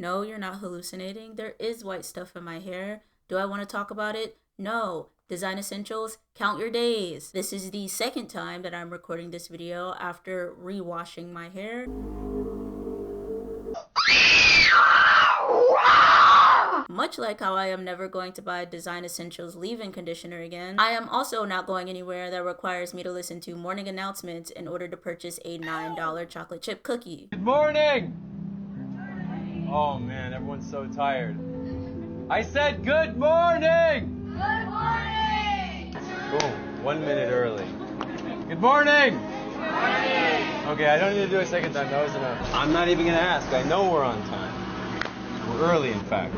No, you're not hallucinating. There is white stuff in my hair. Do I want to talk about it? No. Design essentials, count your days. This is the second time that I'm recording this video after re-washing my hair. Much like how I am never going to buy Design Essentials leave-in conditioner again, I am also not going anywhere that requires me to listen to morning announcements in order to purchase a $9 chocolate chip cookie. Good morning! Oh man, everyone's so tired. I said good morning! Good morning! Boom, 1 minute early. Good morning! Good morning! Okay, I don't need to do a second time, that was enough. I'm not even gonna ask, I know we're on time. We're early, in fact.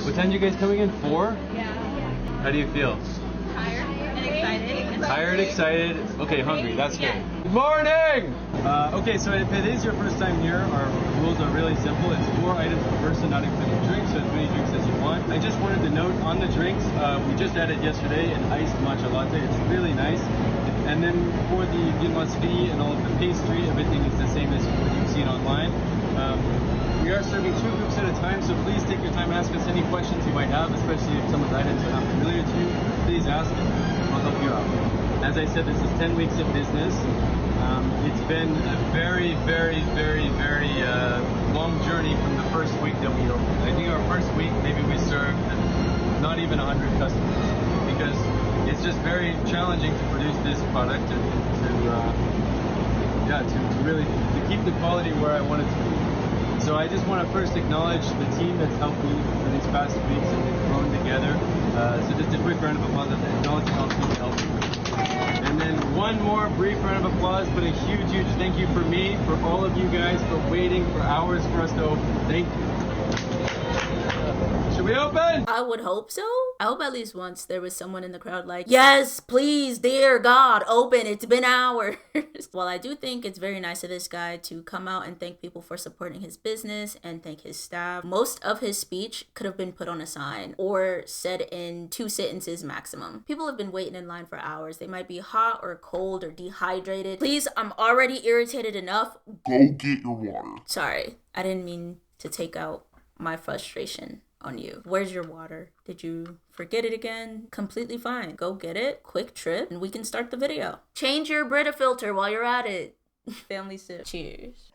What time are you guys coming in? 4? Yeah. How do you feel? Tired and excited. Tired, excited, okay, hungry, that's good. Good morning! Okay, so if it is your first time here, our rules are really simple. It's 4 items per person, not including drinks, so as many drinks as you want. I just wanted to note on the drinks, we just added yesterday an iced matcha latte. It's really nice. And then for the Manosphere and all of the pastry, everything is the same as what you've seen online. We are serving 2 groups at a time, so please take your time and ask us any questions you might have, especially if some of the items are not familiar to you. Please ask, I'll help you out. As I said, this is 10 weeks of business. It's been a very long journey from the first week that we opened. I think our first week, maybe we served not even 100 customers, because it's just very challenging to produce this product and to really keep the quality where I want it to be. So I just want to first acknowledge the team that's helped me for these past weeks and we've grown together. So just a quick round of applause to acknowledge all the team that helped me. And then one more brief round of applause, but a huge thank you for me, for all of you guys, for waiting for hours for us to open. Thank you. Should we open? I would hope so. I hope at least once there was someone in the crowd like, yes, please, dear God, open. It's been hours. While I do think it's very nice of this guy to come out and thank people for supporting his business and thank his staff, most of his speech could have been put on a sign or said in 2 sentences maximum. People have been waiting in line for hours. They might be hot or cold or dehydrated. Please, I'm already irritated enough. Go get your water. Sorry, I didn't mean to take out my frustration on you. Where's your water? Did you forget it again? Completely fine. Go get it. Quick trip and we can start the video. Change your Brita filter while you're at it. Family sip. Cheers.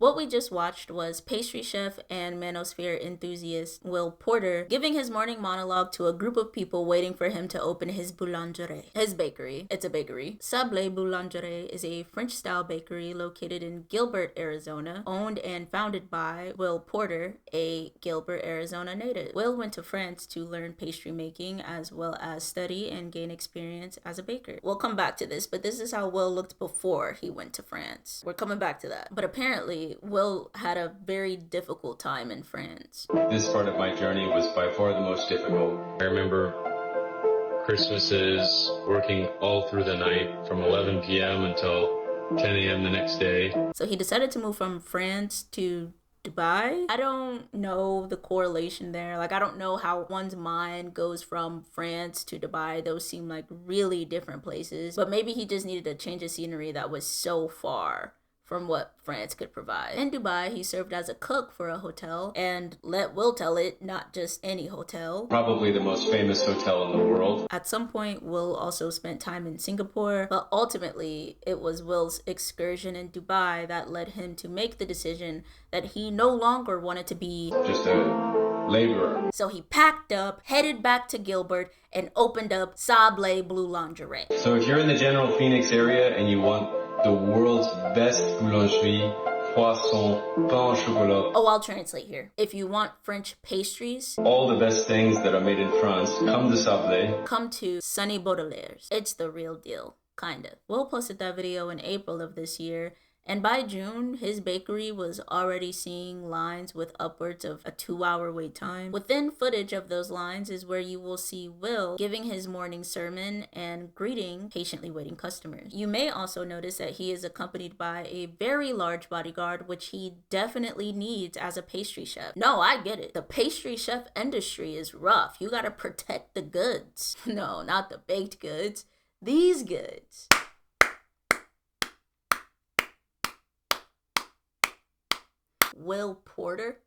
What we just watched was pastry chef and Manosphere enthusiast Will Porter giving his morning monologue to a group of people waiting for him to open his boulangerie, his bakery. It's a bakery. Sablé Boulangerie is a French-style bakery located in Gilbert, Arizona, owned and founded by Will Porter, a Gilbert, Arizona native. Will went to France to learn pastry making as well as study and gain experience as a baker. We'll come back to this, but this is how Will looked before he went to France. We're coming back to that. But apparently, Will had a very difficult time in France. This part of my journey was by far the most difficult. I remember Christmases working all through the night from 11 p.m. until 10 a.m. the next day. So he decided to move from France to Dubai. I don't know the correlation there. Like, I don't know how one's mind goes from France to Dubai. Those seem like really different places. But maybe he just needed a change of scenery that was so far from what France could provide. In Dubai, he served as a cook for a hotel, and let Will tell it, not just any hotel. Probably the most famous hotel in the world. At some point, Will also spent time in Singapore, but ultimately, it was Will's excursion in Dubai that led him to make the decision that he no longer wanted to be just a laborer. So he packed up, headed back to Gilbert, and opened up Sablé Boulangerie. So if you're in the general Phoenix area and you want the world's best boulangerie, croissant, pain au chocolat. Oh, I'll translate here. If you want French pastries, all the best things that are made in France, come to Sablé. Come to Sunny Baudelaire's. It's the real deal, kind of. Will posted that video in April of this year, and by June, his bakery was already seeing lines with upwards of a 2-hour wait time. Within footage of those lines is where you will see Will giving his morning sermon and greeting patiently waiting customers. You may also notice that he is accompanied by a very large bodyguard, which he definitely needs as a pastry chef. No, I get it. The pastry chef industry is rough. You gotta protect the goods. No, not the baked goods. These goods. Will Porter.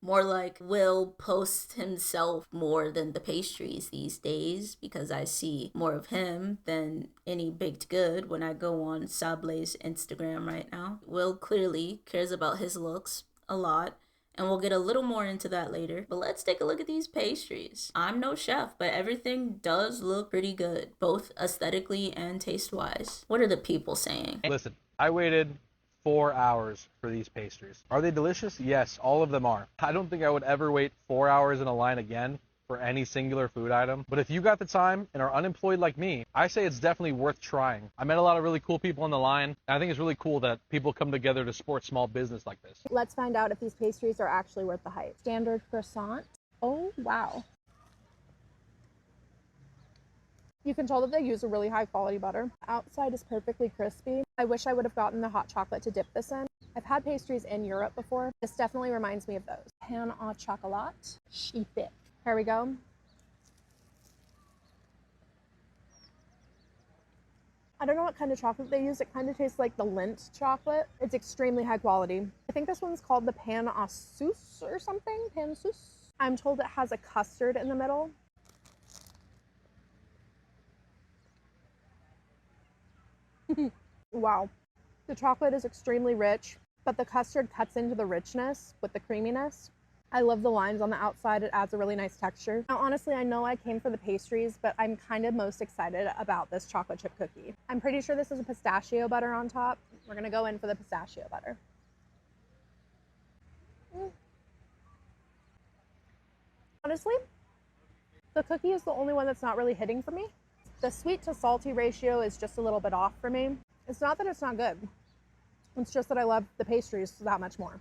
More like Will posts himself more than the pastries these days, because I see more of him than any baked good when I go on Sable's Instagram right now. Will clearly cares about his looks a lot, and we'll get a little more into that later. But let's take a look at these pastries. I'm no chef, but everything does look pretty good, both aesthetically and taste-wise. What are the people saying? Listen, I waited 4 hours for these pastries. Are they delicious? Yes, all of them are. I don't think I would ever wait 4 hours in a line again for any singular food item. But if you got the time and are unemployed like me, I say it's definitely worth trying. I met a lot of really cool people on the line. And I think it's really cool that people come together to support small business like this. Let's find out if these pastries are actually worth the hype. Standard croissant. Oh, wow. You can tell that they use a really high quality butter. Outside is perfectly crispy. I wish I would have gotten the hot chocolate to dip this in. I've had pastries in Europe before. This definitely reminds me of those. Pain au chocolat. Chiffé. Here we go. I don't know what kind of chocolate they use. It kind of tastes like the Lindt chocolate. It's extremely high quality. I think this one's called the pain au sucre or something. Pain sucre. I'm told it has a custard in the middle. Wow. The chocolate is extremely rich, but the custard cuts into the richness with the creaminess. I love the lines on the outside. It adds a really nice texture. Now, honestly, I know I came for the pastries, but I'm kind of most excited about this chocolate chip cookie. I'm pretty sure this is a pistachio butter on top. We're gonna go in for the pistachio butter. Honestly, the cookie is the only one that's not really hitting for me. The sweet to salty ratio is just a little bit off for me. It's not that it's not good. It's just that I love the pastries that much more.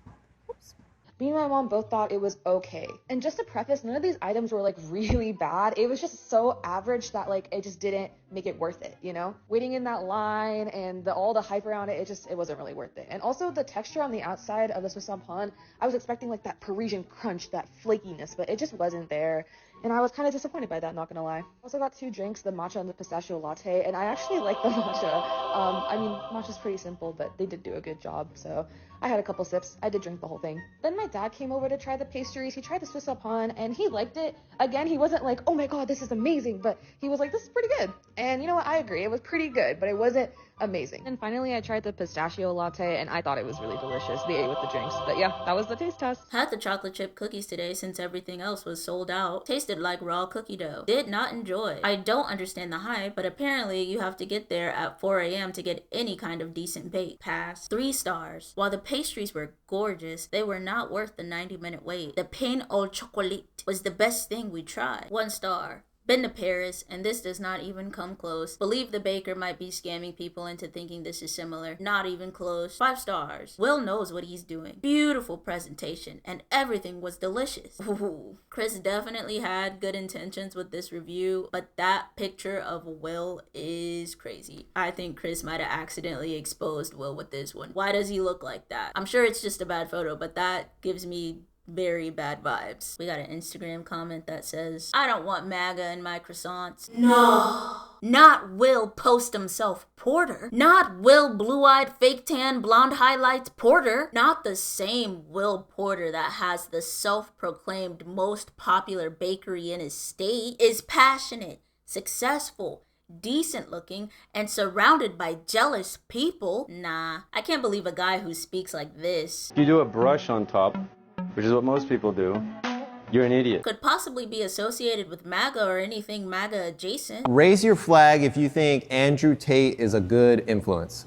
Oops. Me and my mom both thought it was okay. And just to preface, none of these items were like really bad. It was just so average that like it just didn't make it worth it, you know? Waiting in that line and all the hype around it, it wasn't really worth it. And also the texture on the outside of the Swiss Pain, I was expecting like that Parisian crunch, that flakiness, but it just wasn't there. And I was kind of disappointed by that, not gonna lie. I also got 2 drinks, the matcha and the pistachio latte, and I actually like the matcha. I mean, matcha's pretty simple, but they did do a good job, so I had a couple sips. I did drink the whole thing. Then my dad came over to try the pastries. He tried the Swiss Pain, and he liked it. Again, he wasn't like, oh my god, this is amazing, but he was like, this is pretty good. And you know what, I agree, it was pretty good, but it wasn't amazing. And finally, I tried the pistachio latte, and I thought it was really delicious. They ate with the drinks, but yeah, that was the taste test. Had the chocolate chip cookies today since everything else was sold out. Tasted like raw cookie dough. Did not enjoy. I don't understand the hype, but apparently you have to get there at 4 a.m. to get any kind of decent bake. Pass. 3 stars. While the pastries were gorgeous, they were not worth the 90-minute wait. The pain au chocolat was the best thing we tried. 1 star. Been to Paris, and this does not even come close. Believe the baker might be scamming people into thinking this is similar. Not even close. 5 stars. Will knows what he's doing. Beautiful presentation, and everything was delicious. Ooh. Chris definitely had good intentions with this review, but that picture of Will is crazy. I think Chris might have accidentally exposed Will with this one. Why does he look like that? I'm sure it's just a bad photo, but that gives me very bad vibes. We got an Instagram comment that says, I don't want MAGA in my croissants. No. Not Will post himself Porter. Not Will blue-eyed fake tan blonde highlights Porter. Not the same Will Porter that has the self-proclaimed most popular bakery in his state, is passionate, successful, decent looking, and surrounded by jealous people. Nah, I can't believe a guy who speaks like this. If you do a brush on top, which is what most people do, you're an idiot. Could possibly be associated with MAGA or anything MAGA adjacent. Raise your flag if you think Andrew Tate is a good influence.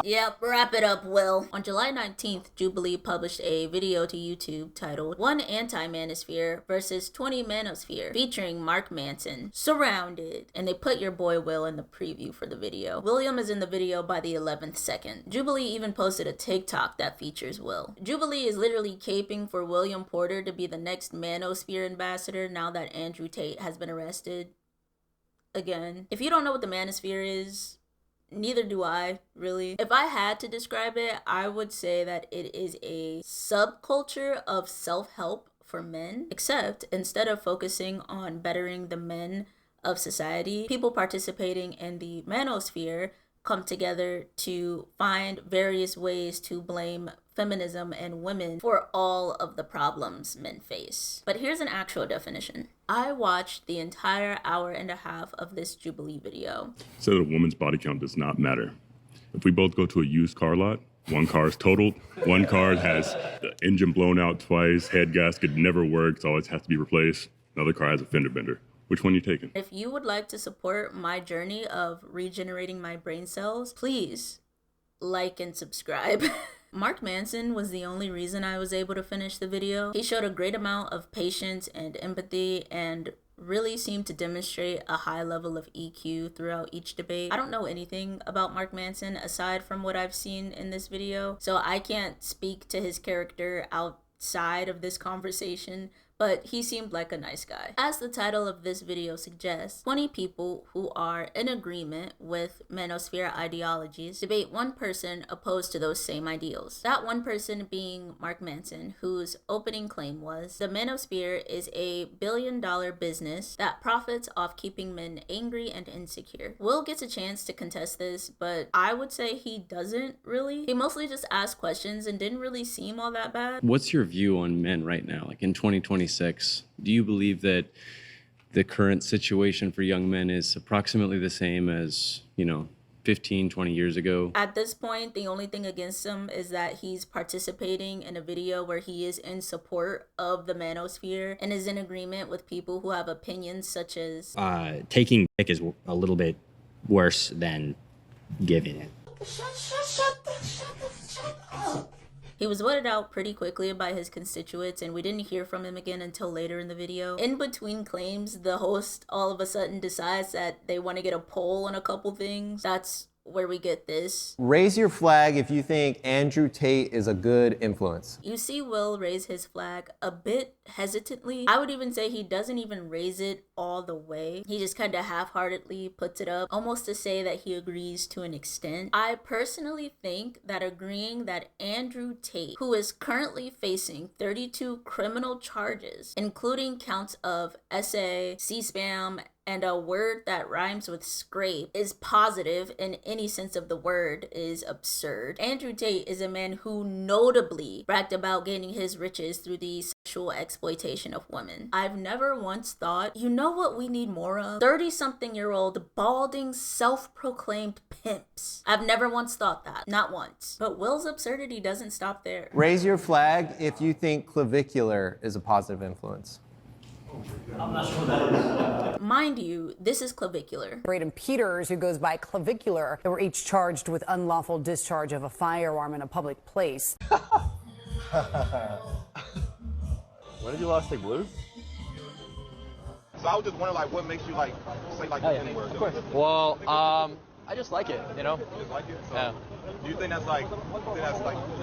Yep, wrap it up, Will. On July 19th, Jubilee published a video to YouTube titled 1 Anti-Manosphere versus 20 Manosphere, featuring Mark Manson, Surrounded. And they put your boy Will in the preview for the video. William is in the video by the 11th second. Jubilee even posted a TikTok that features Will. Jubilee is literally caping for William Porter to be the next Manosphere ambassador now that Andrew Tate has been arrested again. If you don't know what the Manosphere is, neither do I, really. If I had to describe it, I would say that it is a subculture of self-help for men, except instead of focusing on bettering the men of society, people participating in the Manosphere come together to find various ways to blame feminism and women for all of the problems men face. But here's an actual definition. I watched the entire hour and a half of this Jubilee video. So a woman's body count does not matter. If we both go to a used car lot, one car is totaled, one car has the engine blown out twice, head gasket never works, always has to be replaced. Another car has a fender bender. Which one are you taking? If you would like to support my journey of regenerating my brain cells, please like and subscribe. Mark Manson was the only reason I was able to finish the video. He showed a great amount of patience and empathy and really seemed to demonstrate a high level of EQ throughout each debate. I don't know anything about Mark Manson aside from what I've seen in this video, so I can't speak to his character outside of this conversation, but he seemed like a nice guy. As the title of this video suggests, 20 people who are in agreement with Manosphere ideologies debate one person opposed to those same ideals. That one person being Mark Manson, whose opening claim was, the Manosphere is a billion-dollar business that profits off keeping men angry and insecure. Will gets a chance to contest this, but I would say he doesn't really. He mostly just asked questions and didn't really seem all that bad. What's your view on men right now, like in 2026? Do you believe that the current situation for young men is approximately the same as, 15, 20 years ago? At this point, the only thing against him is that he's participating in a video where he is in support of the Manosphere and is in agreement with people who have opinions such as taking dick is a little bit worse than giving it. Shut up. He was voted out pretty quickly by his constituents, and we didn't hear from him again until later in the video. In between claims, the host all of a sudden decides that they want to get a poll on a couple things. That's where we get this. Raise your flag if you think Andrew Tate is a good influence. You see Will raise his flag a bit hesitantly. I would even say he doesn't even raise it all the way. He just kind of half-heartedly puts it up, almost to say that he agrees to an extent. I personally think that agreeing that Andrew Tate, who is currently facing 32 criminal charges, including counts of SA, C-spam, and a word that rhymes with scrape, is positive in any sense of the word is absurd. Andrew Tate is a man who notably bragged about gaining his riches through the sexual exploitation of women. I've never once thought, you know what we need more of? 30-something-year-old balding self-proclaimed pimps. I've never once thought that. Not once. But Will's absurdity doesn't stop there. Raise your flag if you think clavicular is a positive influence. I'm not sure what that is. Mind you, this is clavicular. Braden Peters, who goes by clavicular, they were each charged with unlawful discharge of a firearm in a public place. When did you last take blues? So I was just wondering, what makes you say anywhere? Of course. Well, I just like it, You just like it? So, yeah. Do you think that's you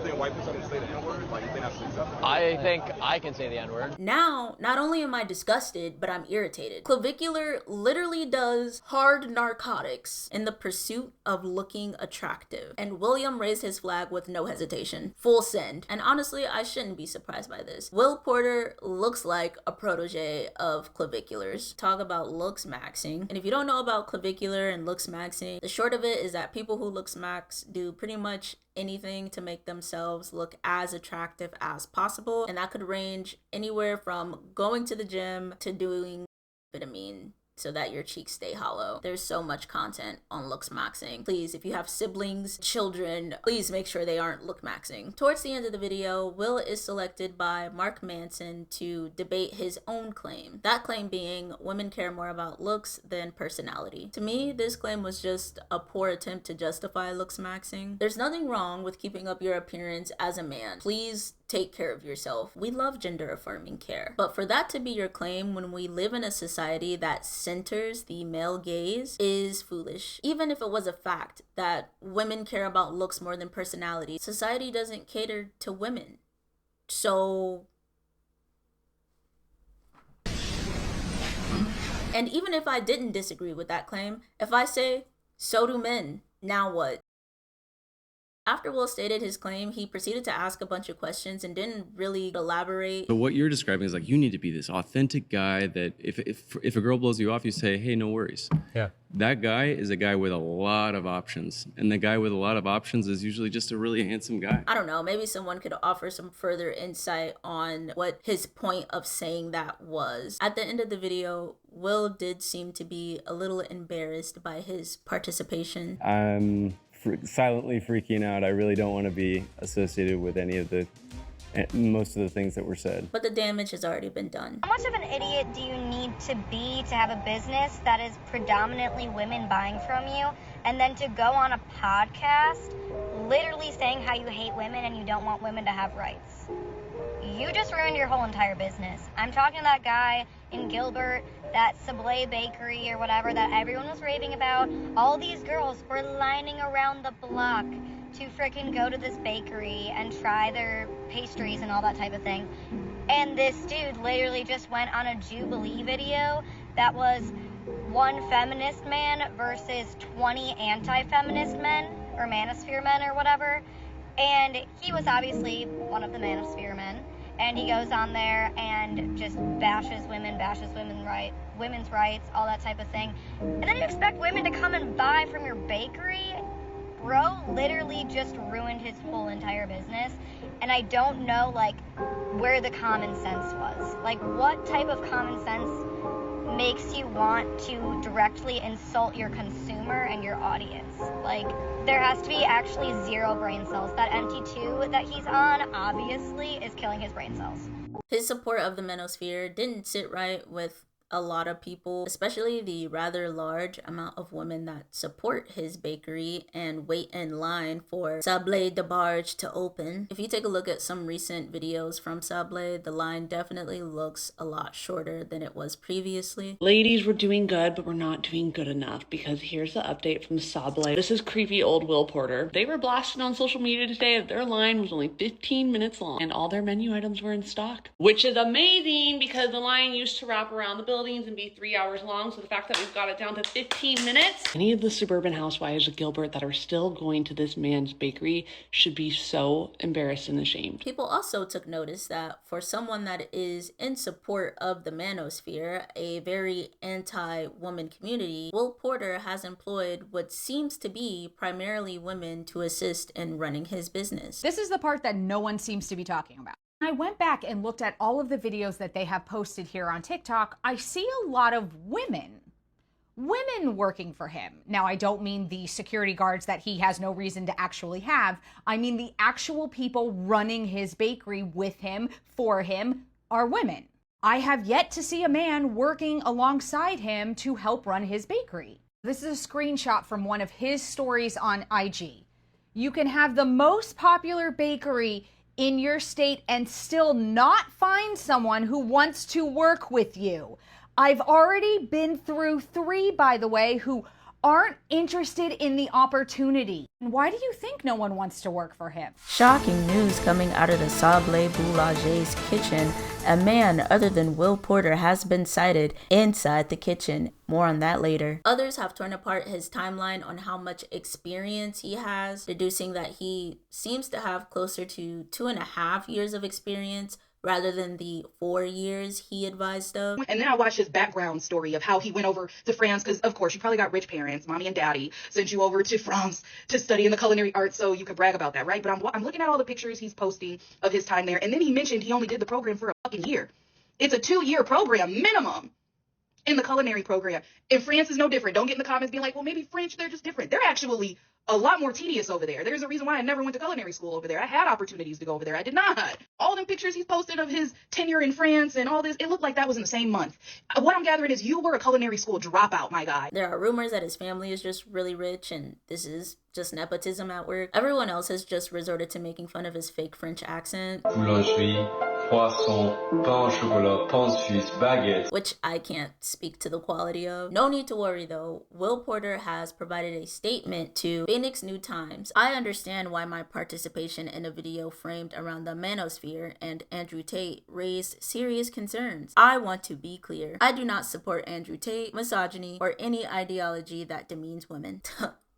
think white people can say the N-word? You think that's acceptable? I think I can say the N-word. Now, not only am I disgusted, but I'm irritated. Clavicular literally does hard narcotics in the pursuit of looking attractive. And William raised his flag with no hesitation. Full send. And honestly, I shouldn't be surprised by this. Will Porter looks like a protege of claviculars. Talk about Lookmaxxing. And if you don't know about clavicular and Lookmaxxing, the short of it is that people who Lookmaxx do pretty much anything to make themselves look as attractive as possible, and that could range anywhere from going to the gym to doing vitamin so that your cheeks stay hollow. There's so much content on Lookmaxxing. Please, if you have siblings, children, please make sure they aren't Lookmaxxing. Towards the end of the video, Will is selected by Mark Manson to debate his own claim. That claim being, women care more about looks than personality. To me, this claim was just a poor attempt to justify Lookmaxxing. There's nothing wrong with keeping up your appearance as a man. Please take care of yourself. We love gender affirming care. But for that to be your claim when we live in a society that centers the male gaze is foolish. Even if it was a fact that women care about looks more than personality, society doesn't cater to women. So... And even if I didn't disagree with that claim, if I say, so do men, now what? After Will stated his claim, he proceeded to ask a bunch of questions and didn't really elaborate. But what you're describing is like, you need to be this authentic guy that if a girl blows you off, you say, hey, no worries. Yeah. That guy is a guy with a lot of options. And the guy with a lot of options is usually just a really handsome guy. I don't know, maybe someone could offer some further insight on what his point of saying that was. At the end of the video, Will did seem to be a little embarrassed by his participation. I'm silently freaking out. I really don't want to be associated with most of the things that were said. But the damage has already been done. How much of an idiot do you need to be to have a business that is predominantly women buying from you, and then to go on a podcast literally saying how you hate women and you don't want women to have rights? You just ruined your whole entire business. I'm talking to that guy in Gilbert, that Sablé bakery or whatever that everyone was raving about. All these girls were lining around the block to frickin' go to this bakery and try their pastries and all that type of thing. And this dude literally just went on a Jubilee video that was one feminist man versus 20 anti-feminist men, or Manosphere men or whatever. And he was obviously one of the Manosphere men. And he goes on there and just bashes women's rights, all that type of thing. And then you expect women to come and buy from your bakery? Bro literally just ruined his whole entire business. And I don't know, like, where the common sense was. Like, what type of common sense makes you want to directly insult your consumer and your audience? Like, there has to be actually zero brain cells. That MT2 that he's on, obviously, is killing his brain cells. His support of the Manosphere didn't sit right with a lot of people, especially the rather large amount of women that support his bakery and wait in line for Sablé de Barge to open. If you take a look at some recent videos from Sablé, the line definitely looks a lot shorter than it was previously. Ladies, we're doing good, but we're not doing good enough, because here's the update from Sablé. This is creepy old Will Porter. They were blasting on social media today that their line was only 15 minutes long and all their menu items were in stock, which is amazing because the line used to wrap around the buildings and be 3 hours long. So the fact that we've got it down to 15 minutes. Any of the suburban housewives of Gilbert that are still going to this man's bakery should be so embarrassed and ashamed. People also took notice that for someone that is in support of the Manosphere, a very anti-woman community, Will Porter has employed what seems to be primarily women to assist in running his business. This is the part that no one seems to be talking about. I went back and looked at all of the videos that they have posted here on TikTok. I see a lot of women working for him. Now, I don't mean the security guards that he has no reason to actually have. I mean the actual people running his bakery with him, for him, are women. I have yet to see a man working alongside him to help run his bakery. This is a screenshot from one of his stories on IG. You can have the most popular bakery in your state and still not find someone who wants to work with you. I've already been through 3, by the way, who aren't interested in the opportunity. And why do you think no one wants to work for him? Shocking news coming out of the Sablé Boulanger's kitchen. A man other than Will Porter has been sighted inside the kitchen. More on that later. Others have torn apart his timeline on how much experience he has, deducing that he seems to have closer to 2.5 years of experience rather than the 4 years he advised of. And then I watched his background story of how he went over to France, because of course you probably got rich parents, mommy and daddy sent you over to France to study in the culinary arts so you could brag about that, right? But I'm looking at all the pictures he's posting of his time there, and then he mentioned he only did the program for a fucking year. It's a 2-year program minimum in the culinary program. And France is no different. Don't get in the comments being like, well, maybe French, they're just different. They're actually a lot more tedious over there. There's a reason why I never went to culinary school over there. I had opportunities to go over there. I did not. All them pictures he's posted of his tenure in France and all this, it looked like that was in the same month. What I'm gathering is you were a culinary school dropout, my guy. There are rumors that his family is just really rich and this is just nepotism at work. Everyone else has just resorted to making fun of his fake French accent. Boulangerie, croissant, pain au chocolat, pain suisse, baguette. Which I can't speak to the quality of. No need to worry though. Will Porter has provided a statement to Phoenix New Times. I understand why my participation in a video framed around the Manosphere and Andrew Tate raised serious concerns. I want to be clear. I do not support Andrew Tate, misogyny, or any ideology that demeans women.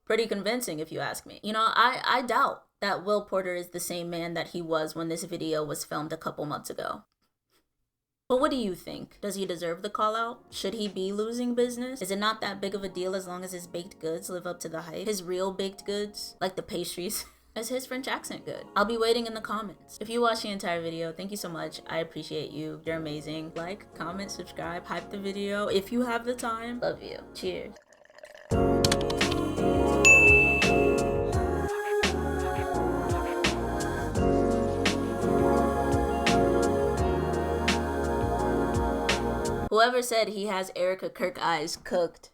Pretty convincing if you ask me. You know, I doubt that Will Porter is the same man that he was when this video was filmed a couple months ago. But what do you think? Does he deserve the call out? Should he be losing business? Is it not that big of a deal as long as his baked goods live up to the hype? His real baked goods, like the pastries. Is his French accent good? I'll be waiting in the comments. If you watched the entire video, thank you so much. I appreciate you. You're amazing. Like, comment, subscribe, hype the video if you have the time. Love you. Cheers. Whoever said he has Erica Kirk eyes cooked.